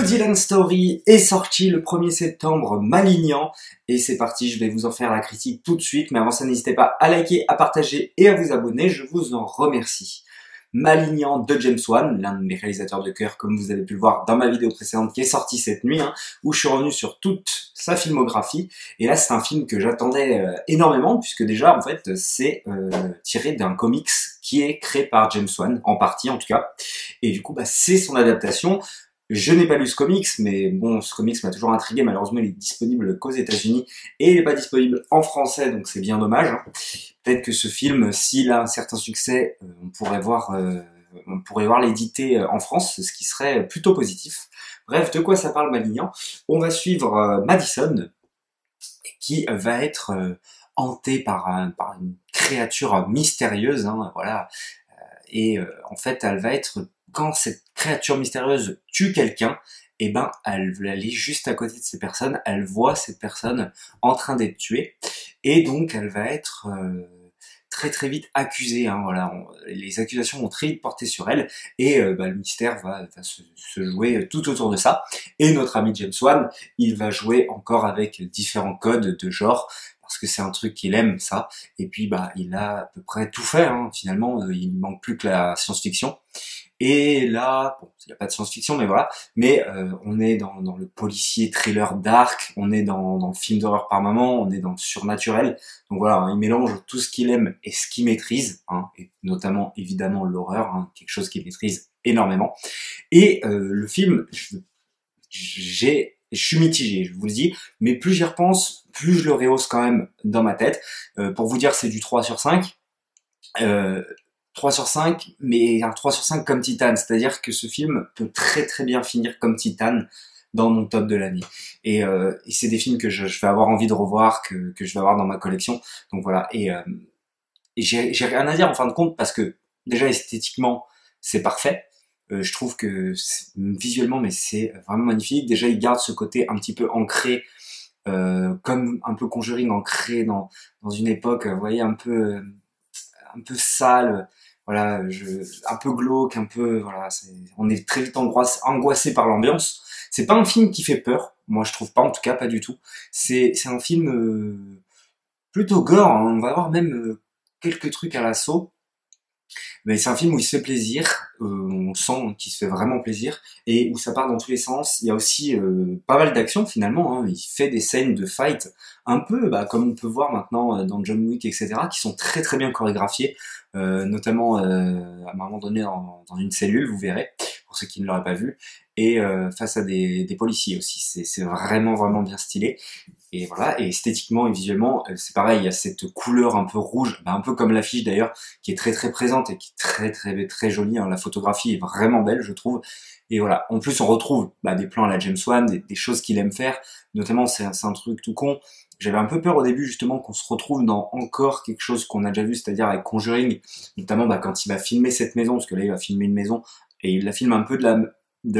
Dylan Story est sorti le 1er septembre, Malignan, et c'est parti, je vais vous en faire la critique tout de suite, mais avant ça n'hésitez pas à liker, à partager et à vous abonner, je vous en remercie. Malignan de James Wan, l'un de mes réalisateurs de cœur, comme vous avez pu le voir dans ma vidéo précédente qui est sortie cette nuit, où je suis revenu sur toute sa filmographie, et là c'est un film que j'attendais énormément, puisque déjà en fait c'est tiré d'un comics qui est créé par James Wan, en partie en tout cas, et du coup c'est son adaptation. Je n'ai pas lu ce comics, mais bon, ce comics m'a toujours intrigué. Malheureusement, il est disponible qu'aux États-Unis et il n'est pas disponible en français, donc c'est bien dommage. Peut-être que ce film, s'il a un certain succès, on pourrait voir l'éditer en France, ce qui serait plutôt positif. Bref, de quoi ça parle Malignan? On va suivre Madison, qui va être hantée par une créature mystérieuse, voilà. Et en fait, elle va être, quand cette créature mystérieuse tue quelqu'un, et elle est juste à côté de ces personnes, elle voit cette personne en train d'être tuée, et donc elle va être très très vite accusée, voilà, les accusations vont très vite porter sur elle, et le mystère va se jouer tout autour de ça, et notre ami James Wan, il va jouer encore avec différents codes de genre, parce que c'est un truc qu'il aime, ça, et puis il a à peu près tout fait, finalement, il ne manque plus que la science-fiction, et là, bon, il n'y a pas de science-fiction, mais voilà, mais on est dans le policier thriller dark, on est dans le film d'horreur par moment, on est dans le surnaturel, donc voilà, il mélange tout ce qu'il aime et ce qu'il maîtrise, et notamment, évidemment, l'horreur, quelque chose qu'il maîtrise énormément, et le film, je suis mitigé, je vous le dis, mais plus j'y repense, plus je le rehausse quand même dans ma tête. Pour vous dire, c'est du 3 sur 5. 3 sur 5, mais un 3 sur 5 comme Titan, c'est-à-dire que ce film peut très très bien finir comme Titan dans mon top de l'année. Et c'est des films que je vais avoir envie de revoir, que je vais avoir dans ma collection. Donc voilà, et j'ai rien à dire en fin de compte, parce que déjà esthétiquement, c'est parfait. Je trouve que visuellement, mais c'est vraiment magnifique. Déjà, il garde ce côté un petit peu ancré, comme un peu Conjuring, ancré dans une époque, vous voyez, un peu sale, voilà, un peu glauque, un peu, voilà, on est très vite angoissé par l'ambiance. C'est pas un film qui fait peur, moi je trouve pas, en tout cas pas du tout. C'est un film plutôt gore, on va avoir même quelques trucs à l'assaut. Mais c'est un film où il se fait plaisir, on sent qu'il se fait vraiment plaisir, et où ça part dans tous les sens. Il y a aussi pas mal d'action finalement, il fait des scènes de fight, un peu comme on peut voir maintenant dans John Wick, etc., qui sont très très bien chorégraphiées, notamment à un moment donné dans une cellule, vous verrez, pour ceux qui ne l'auraient pas vu, et face à des policiers aussi. C'est vraiment vraiment bien stylé. Et voilà, et esthétiquement et visuellement, c'est pareil, il y a cette couleur un peu rouge, un peu comme l'affiche d'ailleurs, qui est très très présente et qui est très très très jolie, la photographie est vraiment belle, je trouve. Et voilà, en plus on retrouve des plans à la James Wan, des choses qu'il aime faire, notamment c'est un truc tout con, j'avais un peu peur au début justement qu'on se retrouve dans encore quelque chose qu'on a déjà vu, c'est-à-dire avec Conjuring, notamment quand il va filmer cette maison, parce que là il va filmer une maison, et il la filme un peu de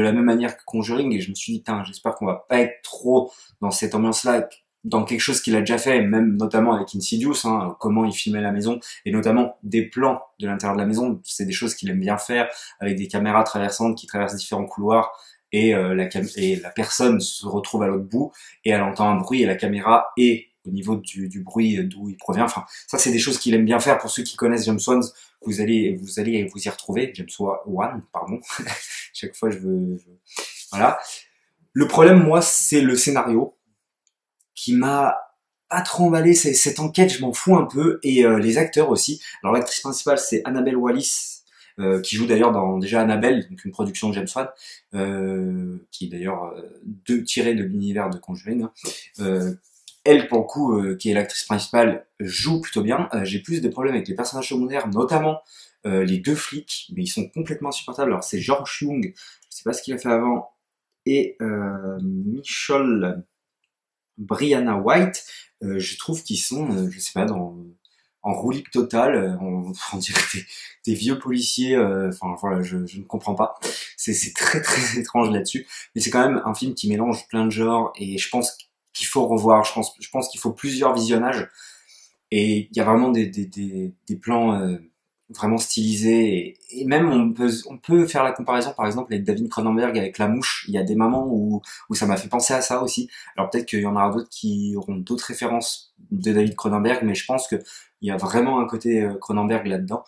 la même manière que Conjuring, et je me suis dit, j'espère qu'on va pas être trop dans cette ambiance-là, dans quelque chose qu'il a déjà fait, même notamment avec Insidious, comment il filmait la maison, et notamment des plans de l'intérieur de la maison, c'est des choses qu'il aime bien faire, avec des caméras traversantes qui traversent différents couloirs, et la personne se retrouve à l'autre bout, et elle entend un bruit, et la caméra est au niveau du bruit d'où il provient. Enfin, ça c'est des choses qu'il aime bien faire. Pour ceux qui connaissent James Wan, vous allez vous y retrouver. James Wan, pardon. Chaque fois voilà. Le problème, moi, c'est le scénario qui m'a pas trop emballé. Cette enquête, je m'en fous un peu, et les acteurs aussi. Alors l'actrice principale, c'est Annabelle Wallis, qui joue d'ailleurs dans déjà Annabelle, donc une production de James Wan, qui est d'ailleurs tirée de l'univers de Conjuring. Elle, pour le coup, qui est l'actrice principale, joue plutôt bien. J'ai plus de problèmes avec les personnages secondaires, notamment les deux flics, mais ils sont complètement insupportables. Alors c'est George Young, je sais pas ce qu'il a fait avant, et Michelle Brianna White, je trouve qu'ils sont, je sais pas, en roue libre totale, on dirait des vieux policiers, enfin voilà, je ne comprends pas. C'est très très étrange là-dessus, mais c'est quand même un film qui mélange plein de genres, et je pense qu'il faut revoir, je pense qu'il faut plusieurs visionnages, et il y a vraiment des plans vraiment stylisé, et même on peut faire la comparaison par exemple avec David Cronenberg avec La Mouche. Il y a des moments où ça m'a fait penser à ça aussi. Alors peut-être qu'il y en aura d'autres qui auront d'autres références de David Cronenberg, mais je pense que il y a vraiment un côté Cronenberg là-dedans.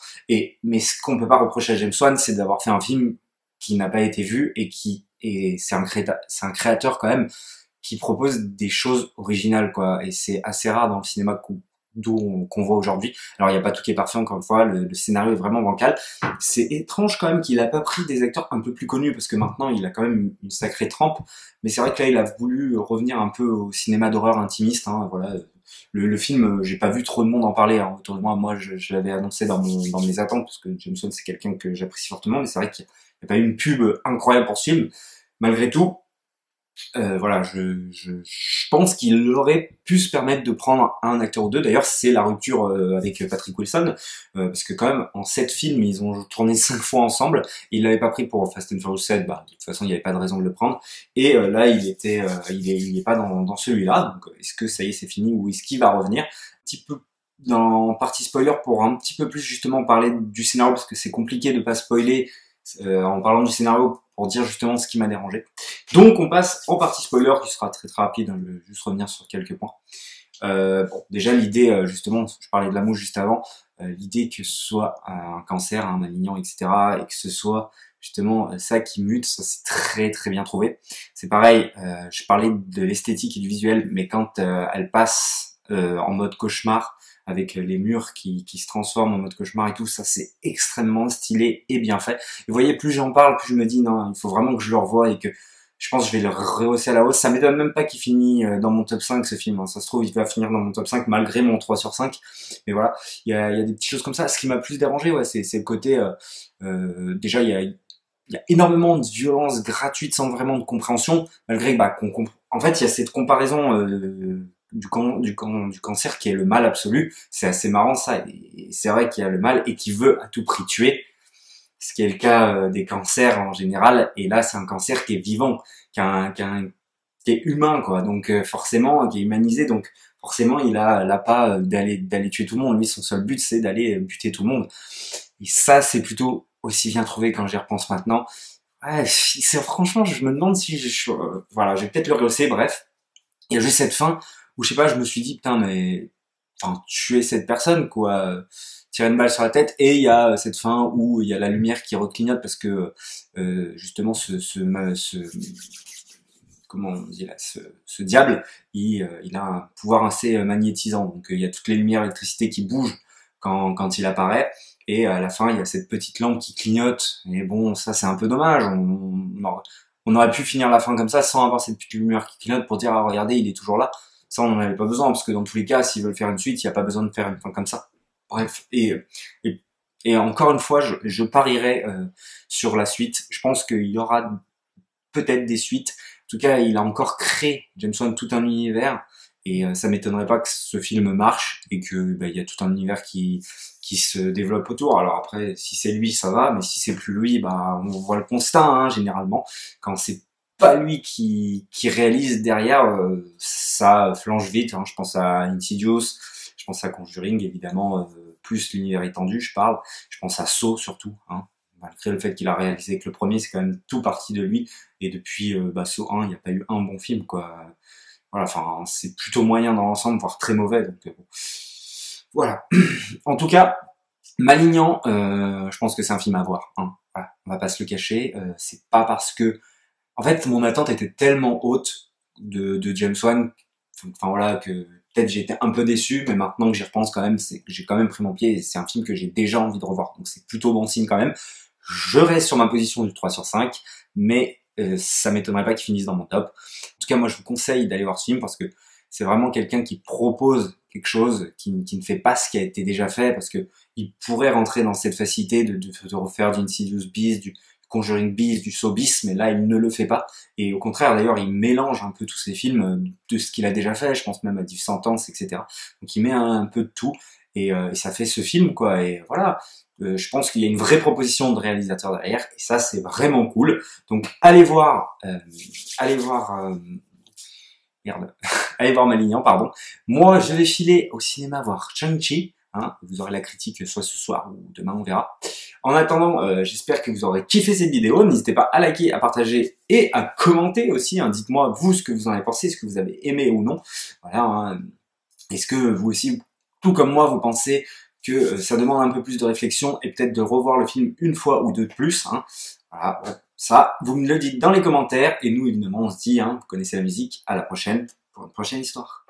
Mais ce qu'on peut pas reprocher à James Wan, c'est d'avoir fait un film qui n'a pas été vu, et c'est un créateur quand même qui propose des choses originales, quoi. Et c'est assez rare dans le cinéma qu'on voit aujourd'hui. Alors il n'y a pas tout qui est parfait, encore une fois, le scénario est vraiment bancal. C'est étrange quand même qu'il a pas pris des acteurs un peu plus connus, parce que maintenant il a quand même une sacrée trempe. Mais c'est vrai que là il a voulu revenir un peu au cinéma d'horreur intimiste, hein, voilà. Le film, j'ai pas vu trop de monde en parler, hein, autour de moi. Moi, je l'avais annoncé dans mes attentes, parce que James Wan, c'est quelqu'un que j'apprécie fortement, mais c'est vrai qu'il n'y a pas eu une pub incroyable pour ce film. Malgré tout, voilà, je pense qu'il aurait pu se permettre de prendre un acteur ou deux. D'ailleurs, c'est la rupture avec Patrick Wilson, parce que quand même, en 7 films, ils ont tourné 5 fois ensemble. Il l'avait pas pris pour Fast and Furious 7, bah, de toute façon, il n'y avait pas de raison de le prendre. Et là, il est pas dans celui-là. Donc, est-ce que ça y est, c'est fini, ou est-ce qu'il va revenir? Un petit peu dans partie spoiler, pour un petit peu plus justement parler du scénario, parce que c'est compliqué de pas spoiler en parlant du scénario, pour dire justement ce qui m'a dérangé. Donc on passe en partie spoiler, qui sera très très rapide, hein, je vais juste revenir sur quelques points. Bon, déjà l'idée, justement, je parlais de La Mouche juste avant, l'idée que ce soit un cancer, un malignant, etc., et que ce soit justement ça qui mute, ça c'est très très bien trouvé. C'est pareil, je parlais de l'esthétique et du visuel, mais quand elle passe en mode cauchemar, avec les murs qui se transforment en mode cauchemar et tout, ça c'est extrêmement stylé et bien fait. Et vous voyez, plus j'en parle, plus je me dis non, il faut vraiment que je le revoie, et que je pense que je vais le rehausser à la hausse. Ça m'étonne même pas qu'il finisse dans mon top 5, ce film, hein. Ça se trouve, il va finir dans mon top 5 malgré mon 3 sur 5. Mais voilà, il y a des petites choses comme ça. Ce qui m'a plus dérangé, ouais, c'est le côté... déjà, il y a énormément de violence gratuite sans vraiment de compréhension, malgré bah, qu'on comprend. En fait, il y a cette comparaison du cancer qui est le mal absolu. C'est assez marrant ça. Et c'est vrai qu'il y a le mal et qui veut à tout prix tuer, ce qui est le cas des cancers en général. Et là, c'est un cancer qui est vivant, qui est humain, quoi. Donc forcément, qui est humanisé. Donc forcément, il a pas d'aller tuer tout le monde. Lui, son seul but, c'est d'aller buter tout le monde. Et ça, c'est plutôt aussi bien trouvé quand j'y repense maintenant. Ouais, franchement, je me demande si voilà, je vais peut-être le rehausser, bref. Il y a juste cette fin où, je sais pas, je me suis dit, putain, mais, enfin, tuer cette personne, quoi, tirer une balle sur la tête, et il y a cette fin où il y a la lumière qui reclignote parce que, justement, comment on dit là, ce diable, il a un pouvoir assez magnétisant, donc il y a toutes les lumières d'électricité qui bougent quand il apparaît, et à la fin il y a cette petite lampe qui clignote, et bon, ça c'est un peu dommage, on aurait pu finir la fin comme ça sans avoir cette petite lumière qui clignote pour dire ah regardez il est toujours là. Ça on n'en avait pas besoin, parce que dans tous les cas s'ils veulent faire une suite, il n'y a pas besoin de faire une fin comme ça. Bref, et encore une fois je parierais sur la suite. Je pense qu'il y aura peut-être des suites. En tout cas, il a encore créé, James Wan, tout un univers, et ça m'étonnerait pas que ce film marche, et que il y a tout un univers qui se développe autour. Alors après, si c'est lui, ça va, mais si c'est plus lui, bah on voit le constat, hein, généralement. Quand c'est pas lui qui réalise derrière, ça flanche vite, hein. Je pense à Insidious, je pense à Conjuring, évidemment, plus l'univers étendu, je parle. Je pense à Saw, surtout, hein. Malgré le fait qu'il a réalisé que le premier, c'est quand même tout parti de lui. Et depuis Saw 1, il n'y a pas eu un bon film, quoi. Voilà, enfin, c'est plutôt moyen dans l'ensemble, voire très mauvais. Donc bon. Voilà. En tout cas, Malignan, je pense que c'est un film à voir, hein. Voilà, on va pas se le cacher. C'est pas parce que... En fait, mon attente était tellement haute de James Wan, enfin voilà, que peut-être j'ai été un peu déçu, mais maintenant que j'y repense quand même, c'est que j'ai quand même pris mon pied, et c'est un film que j'ai déjà envie de revoir. Donc c'est plutôt bon signe quand même. Je reste sur ma position du 3 sur 5, mais ça m'étonnerait pas qu'il finisse dans mon top. En tout cas, moi je vous conseille d'aller voir ce film, parce que c'est vraiment quelqu'un qui propose quelque chose, qui ne fait pas ce qui a été déjà fait, parce que il pourrait rentrer dans cette facilité de refaire du Insidious bis, du Conjuring bis, du Saw bis, mais là il ne le fait pas. Et au contraire, d'ailleurs, il mélange un peu tous ces films de ce qu'il a déjà fait, je pense même à Div Sentence, etc. Donc il met un peu de tout, et ça fait ce film, quoi. Et voilà. Je pense qu'il y a une vraie proposition de réalisateur derrière, et ça c'est vraiment cool. Donc allez voir merde, allez voir Malignan, pardon. Moi je vais filer au cinéma voir Shang-Chi, Hein, vous aurez la critique soit ce soir ou demain, on verra. En attendant, j'espère que vous aurez kiffé cette vidéo. N'hésitez pas à liker, à partager et à commenter aussi. Hein. Dites-moi vous ce que vous en avez pensé, ce que vous avez aimé ou non. Voilà. Hein. Est-ce que vous aussi, tout comme moi, vous pensez que ça demande un peu plus de réflexion et peut-être de revoir le film une fois ou deux de plus, hein. Voilà, ça, vous me le dites dans les commentaires et nous, évidemment, on se dit, hein, vous connaissez la musique, à la prochaine pour une prochaine histoire.